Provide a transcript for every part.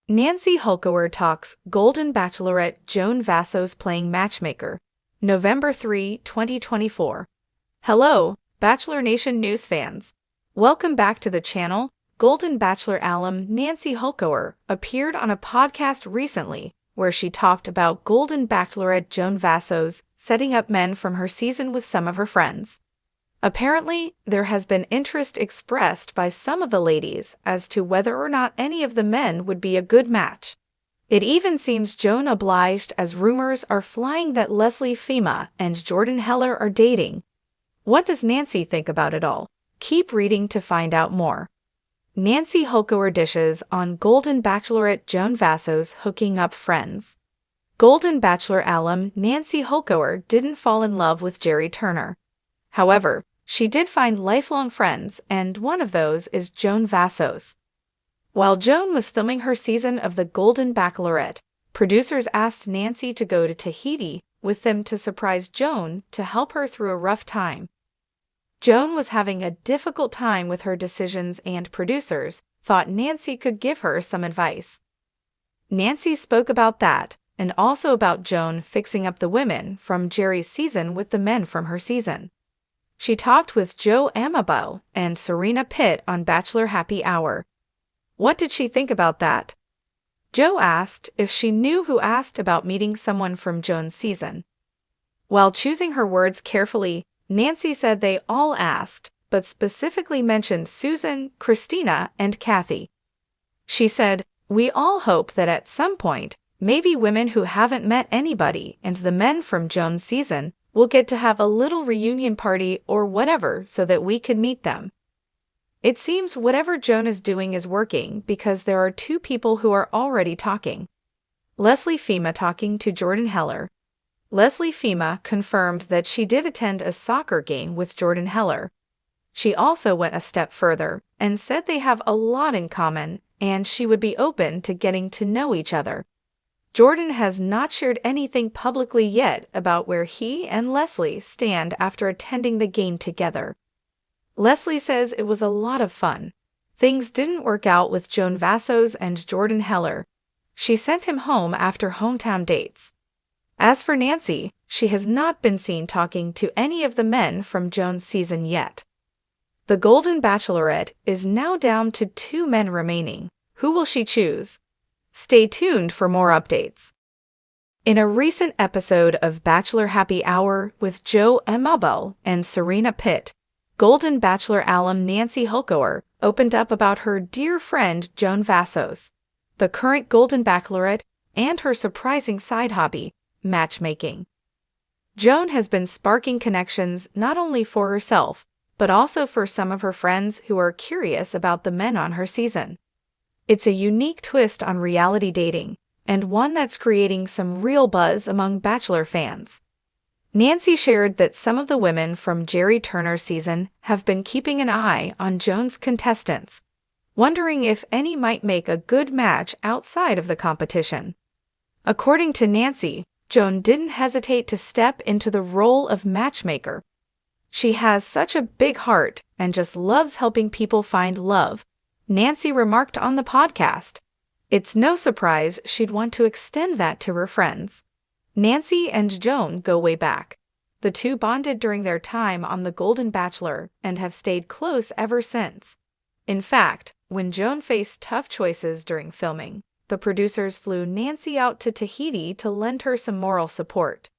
Nancy Hulkower talks Golden Bachelorette Joan Vassos playing Matchmaker. November 3, 2024. Hello, Bachelor Nation news fans. Welcome back to the channel. Golden Bachelor alum Nancy Hulkower appeared on a podcast recently where she talked about Golden Bachelorette Joan Vassos setting up men from her season with some of her friends. Apparently, there has been interest expressed by some of the ladies as to whether or not any of the men would be a good match. It even seems Joan obliged, as rumors are flying that Leslie Fima and Jordan Heller are dating. What does Nancy think about it all? Keep reading to find out more. Nancy Hulkower dishes on Golden Bachelorette Joan Vassos hooking up friends. Golden Bachelor alum Nancy Hulkower didn't fall in love with Jerry Turner. However, she did find lifelong friends, and one of those is Joan Vassos. While Joan was filming her season of The Golden Bachelorette, producers asked Nancy to go to Tahiti with them to surprise Joan to help her through a rough time. Joan was having a difficult time with her decisions, and producers thought Nancy could give her some advice. Nancy spoke about that, and also about Joan fixing up the women from Jerry's season with the men from her season. She talked with Joe Amabile and Serena Pitt on Bachelor Happy Hour. What did she think about that? Joe asked if she knew who asked about meeting someone from Joan's season. While choosing her words carefully, Nancy said they all asked, but specifically mentioned Susan, Christina, and Kathy. She said, "We all hope that at some point, maybe women who haven't met anybody and the men from Joan's season will get to have a little reunion party or whatever so that we can meet them." It seems whatever Joan is doing is working because there are two people who are already talking. Leslie Fima talking to Jordan Heller. Leslie Fima confirmed that she did attend a soccer game with Jordan Heller. She also went a step further and said they have a lot in common and she would be open to getting to know each other. Jordan has not shared anything publicly yet about where he and Leslie stand after attending the game together. Leslie says it was a lot of fun. Things didn't work out with Joan Vassos and Jordan Heller. She sent him home after hometown dates. As for Nancy, she has not been seen talking to any of the men from Joan's season yet. The Golden Bachelorette is now down to 2 men remaining. Who will she choose? Stay tuned for more updates. In a recent episode of Bachelor Happy Hour with Joe Amabile and Serena Pitt, Golden Bachelor alum Nancy Hulkower opened up about her dear friend Joan Vassos, the current Golden Bachelorette, and her surprising side hobby, matchmaking. Joan has been sparking connections not only for herself, but also for some of her friends who are curious about the men on her season. It's a unique twist on reality dating, and one that's creating some real buzz among Bachelor fans. Nancy shared that some of the women from Jerry Turner's season have been keeping an eye on Joan's contestants, wondering if any might make a good match outside of the competition. According to Nancy, Joan didn't hesitate to step into the role of matchmaker. She has such a big heart and just loves helping people find love, Nancy remarked on the podcast. It's no surprise she'd want to extend that to her friends. Nancy and Joan go way back. The two bonded during their time on The Golden Bachelor and have stayed close ever since. In fact, when Joan faced tough choices during filming, the producers flew Nancy out to Tahiti to lend her some moral support.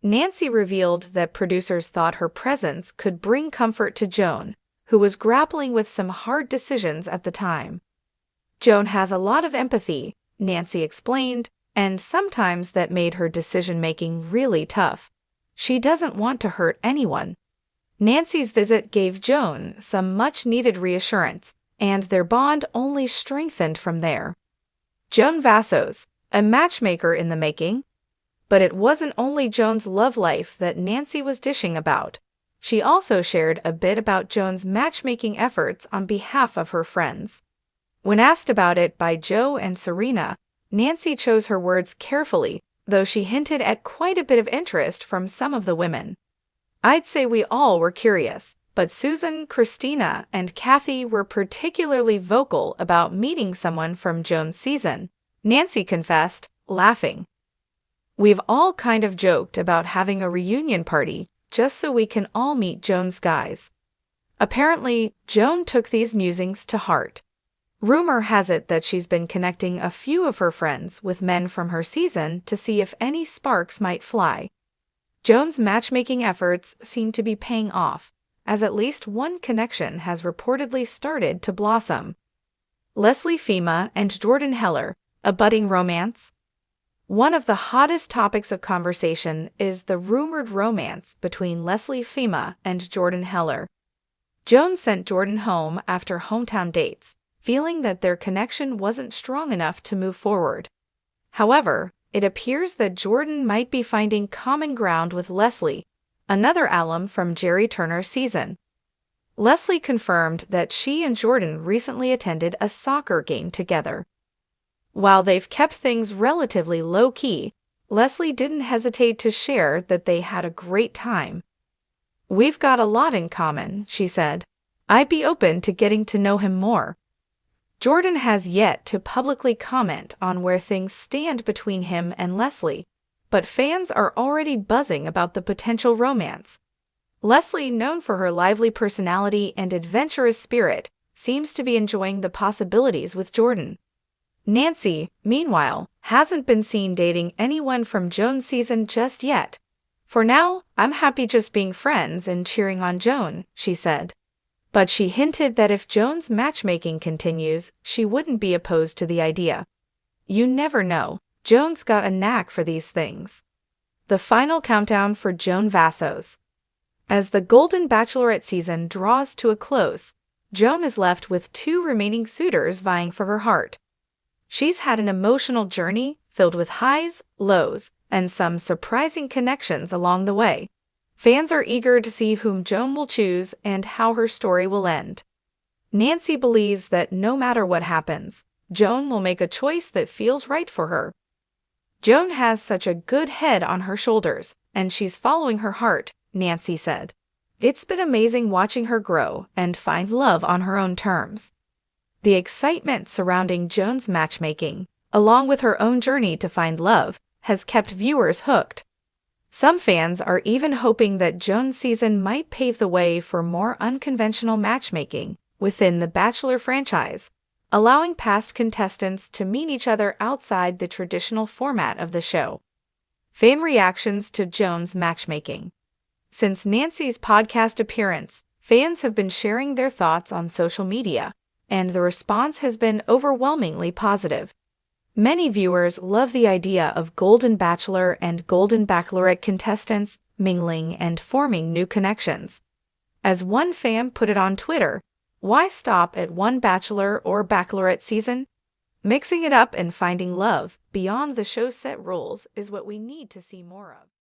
Nancy revealed that producers thought her presence could bring comfort to Joan, who was grappling with some hard decisions at the time. Joan has a lot of empathy, Nancy explained, and sometimes that made her decision-making really tough. She doesn't want to hurt anyone. Nancy's visit gave Joan some much-needed reassurance, and their bond only strengthened from there. Joan Vassos, a matchmaker in the making. But it wasn't only Joan's love life that Nancy was dishing about. She also shared a bit about Joan's matchmaking efforts on behalf of her friends. When asked about it by Joe and Serena, Nancy chose her words carefully, though she hinted at quite a bit of interest from some of the women. "I'd say we all were curious, but but Susan, Christina, and Kathy were particularly vocal about meeting someone from Joan's season. Nancy confessed, laughing, "We've all kind of joked about having a reunion party just so we can all meet Joan's guys." Apparently, Joan took these musings to heart. Rumor has it that she's been connecting a few of her friends with men from her season to see if any sparks might fly. Joan's matchmaking efforts seem to be paying off, as at least one connection has reportedly started to blossom. Leslie Fema and Jordan Heller, a budding romance? One of the hottest topics of conversation is the rumored romance between Leslie Fema and Jordan Heller. Joan sent Jordan home after hometown dates, feeling that their connection wasn't strong enough to move forward. However, it appears that Jordan might be finding common ground with Leslie, another alum from Jerry Turner's season. Leslie confirmed that she and Jordan recently attended a soccer game together. While they've kept things relatively low-key, Leslie didn't hesitate to share that they had a great time. "We've got a lot in common," she said. "I'd be open to getting to know him more." Jordan has yet to publicly comment on where things stand between him and Leslie, but fans are already buzzing about the potential romance. Leslie, known for her lively personality and adventurous spirit, seems to be enjoying the possibilities with Jordan. Nancy, meanwhile, hasn't been seen dating anyone from Joan's season just yet. "For now, I'm happy just being friends and cheering on Joan," she said. But she hinted that if Joan's matchmaking continues, she wouldn't be opposed to the idea. You never know, Joan's got a knack for these things. The final countdown for Joan Vassos. As the Golden Bachelorette season draws to a close, Joan is left with 2 remaining suitors vying for her heart. She's had an emotional journey filled with highs, lows, and some surprising connections along the way. Fans are eager to see whom Joan will choose and how her story will end. Nancy believes that no matter what happens, Joan will make a choice that feels right for her. "Joan has such a good head on her shoulders, and she's following her heart," Nancy said. "It's been amazing watching her grow and find love on her own terms." The excitement surrounding Joan's matchmaking, along with her own journey to find love, has kept viewers hooked. Some fans are even hoping that Joan's season might pave the way for more unconventional matchmaking within the Bachelor franchise, allowing past contestants to meet each other outside the traditional format of the show. Fan reactions to Joan's matchmaking. Since Nancy's podcast appearance, fans have been sharing their thoughts on social media, and the response has been overwhelmingly positive. Many viewers love the idea of Golden Bachelor and Golden Bachelorette contestants mingling and forming new connections. As one fan put it on Twitter, "Why stop at one Bachelor or Bachelorette season? Mixing it up and finding love beyond the show's set rules is what we need to see more of."